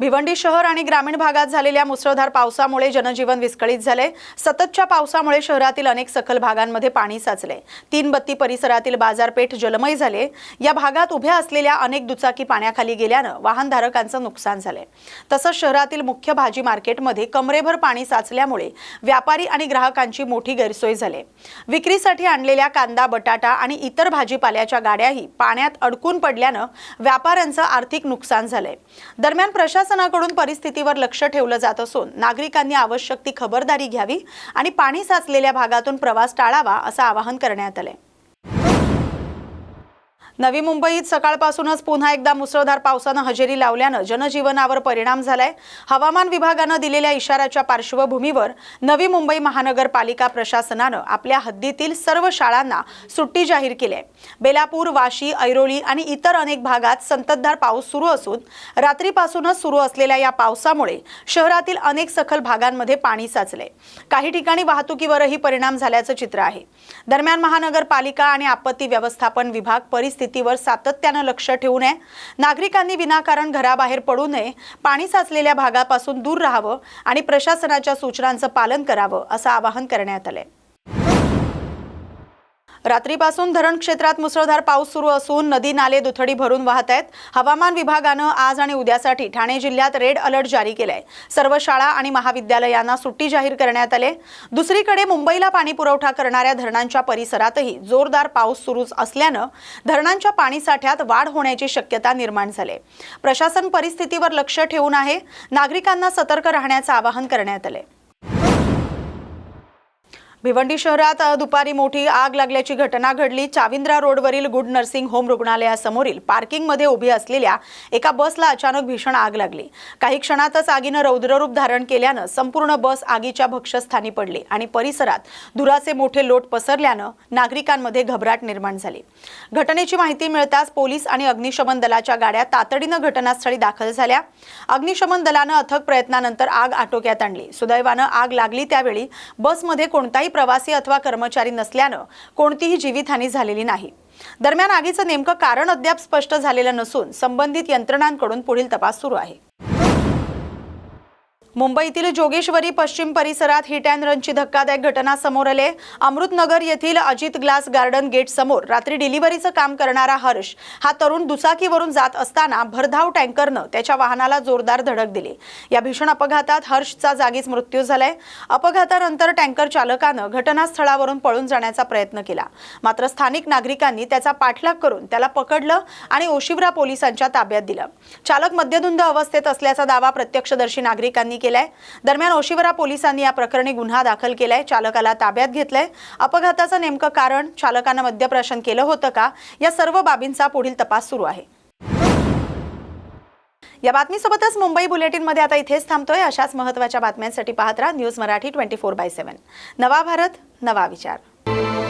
भिवंडी शहर आणि ग्रामीण भागात झालेल्या मुसळधार पावसामुळे जनजीवन विस्कळीत झाले। सततच्या पावसामुळे शहरातील अनेक सखल भागांमध्ये पाणी साचले। तीनबत्ती परिसरातील बाजारपेठ जलमय झाले। या भागात उभ्या असलेल्या अनेक दुचाकी पाण्याखाली गेल्याने वाहनधारकांचे नुकसान झाले। तसंच शहरातील मुख्य भाजी मार्केटमध्ये कमरेभर पाणी साचल्यामुळे व्यापारी आणि ग्राहकांची मोठी गैरसोय झाली। विक्रीसाठी आणलेल्या कांदा, बटाटा आणि इतर भाजीपाल्याच्या गाड्याही पाण्यात अडकून पडल्याने व्यापाऱ्यांचे आर्थिक नुकसान झाले। दरम्यान प्रशासनाकडून परिस्थितीवर लक्ष ठेवलं जात असून नागरिकांनी आवश्यक ती खबरदारी घ्यावी आणि पाणी साचलेल्या भागातून प्रवास टाळावा असं आवाहन करण्यात आले। नवी मुंबईत सकाळपासूनच पुन्हा एकदा मुसळधार पावसाने हजेरी लावल्याने जनजीवनावर परिणाम झालाय। हवामान विभागाने दिलेल्या इशाऱ्याच्या पार्श्वभूमीवर नवी मुंबई महानगरपालिका प्रशासनाने आपल्या हद्दीतील सर्व शाळांना सुट्टी जाहीर केली आहे। बेलापूर, वाशी, ऐरोली आणि इतर अनेक भागात संततधार पाऊस सुरू असून रात्रीपासूनच सुरू असलेल्या या पावसामुळे शहरातील अनेक सखल भागांमध्ये पाणी साचले। काही ठिकाणी वाहतुकीवरही परिणाम झाल्याचे चित्र आहे। दरम्यान महानगरपालिका आणि आपत्ती व्यवस्थापन विभाग परिस्थितीवर सातत्याने लक्ष ठेवून आहे। नागरिकांनी विनाकारण घराबाहेर पडू नये, पाणी साचलेल्या भागापासून दूर राहावं आणि प्रशासनाच्या सूचनांचं पालन करावं असं आवाहन करण्यात आले। रात्रीपासून धरण क्षेत्रात मुसळधार पाऊस सुरू असून नदी नाले दुथडी भरून वाहत आहेत। हवामान विभागाने आज आणि उद्यासाठी ठाणे जिल्ह्यात रेड अलर्ट जारी केलाय। सर्व शाळा आणि महाविद्यालयांना सुट्टी जाहीर करण्यात आली। दुसरीकडे मुंबईला पाणी पुरवठा करणाऱ्या धरणांच्या परिसरातही जोरदार पाऊस सुरू असल्याने धरणांच्या पाणीसाठ्यात वाढ होण्याची शक्यता निर्माण झाली। प्रशासन परिस्थितीवर लक्ष ठेवून आहे। नागरिकांना सतर्क राहण्याचे आवाहन करण्यात आले। भिवंडी शहरात दुपारी मोठी आग लागल्याची घटना घडली। चाविंद्रा रोडवरील गुड नर्सिंग होम रुग्णालयासमोरील पार्किंगमध्ये उभी असलेल्या एका बसला अचानक भीषण आग लागली। काही क्षणातच आगीने रौद्ररूप धारण केल्याने संपूर्ण बस आगीच्या भक्ष्यस्थानी पडली आणि परिसरात धुराचे मोठे लोट पसरल्याने नागरिकांमध्ये घबराट निर्माण झाली। घटनेची माहिती मिळताच पोलीस आणि अग्निशमन दलाच्या गाड्या तातडीने घटनास्थळी दाखल झाल्या। अग्निशमन दलाने अथक प्रयत्नानंतर आग आटोक्यात आणली। सुदैवाने आग लागली त्यावेळी बसमध्ये कोणताही प्रवासी अथवा कर्मचारी नसल्याने कोणतीही जीवितहानी झालेली नाही। दरम्यान आगीचे नेमके कारण अद्याप स्पष्ट झालेले नसून संबंधित यंत्रणांकडून पुढील तपास सुरू आहे। मुंबईतील जोगेश्वरी पश्चिम परिसरात हिट अँड रनची धक्कादायक घटना समोर आली। अमृतनगर येथील अजित ग्लास गार्डन गेट समोर रात्री डिलिव्हरीचं काम करणारा हर्ष हा तरुण दुचाकीवरून जात असताना भरधाव टँकरने त्याच्या वाहनाला जोरदार धडक दिली। या भीषण अपघातात हर्षचा जागीच मृत्यू झालाय। अपघातानंतर टँकर चालकाने घटनास्थळावरून पळून जाण्याचा प्रयत्न केला, मात्र स्थानिक नागरिकांनी त्याचा पाठलाग करून त्याला पकडलं आणि ओशिवरा पोलिसांच्या ताब्यात दिलं। चालक मद्यधुंद अवस्थेत असल्याचा दावा प्रत्यक्षदर्शी नागरिकांनी दरम्यान ओशिवरा पोलिसांनी या प्रकरणी गुन्हा दाखल केलाय। चालकाला ताब्यात घेतलंय। अपघाताचं नेमकं कारण, चालकाने मद्यप्राशन केलं होतं का, या सर्व बाबींचा पुढील तपास सुरू आहे। या बातमीसोबतच मुंबई बुलेटिनमध्ये आता इथेच थांबतोय। अशाच महत्त्वाच्या बातम्यांसाठी पाहत राहा न्यूज मराठी 24/7। नवा भारत, नवा विचार।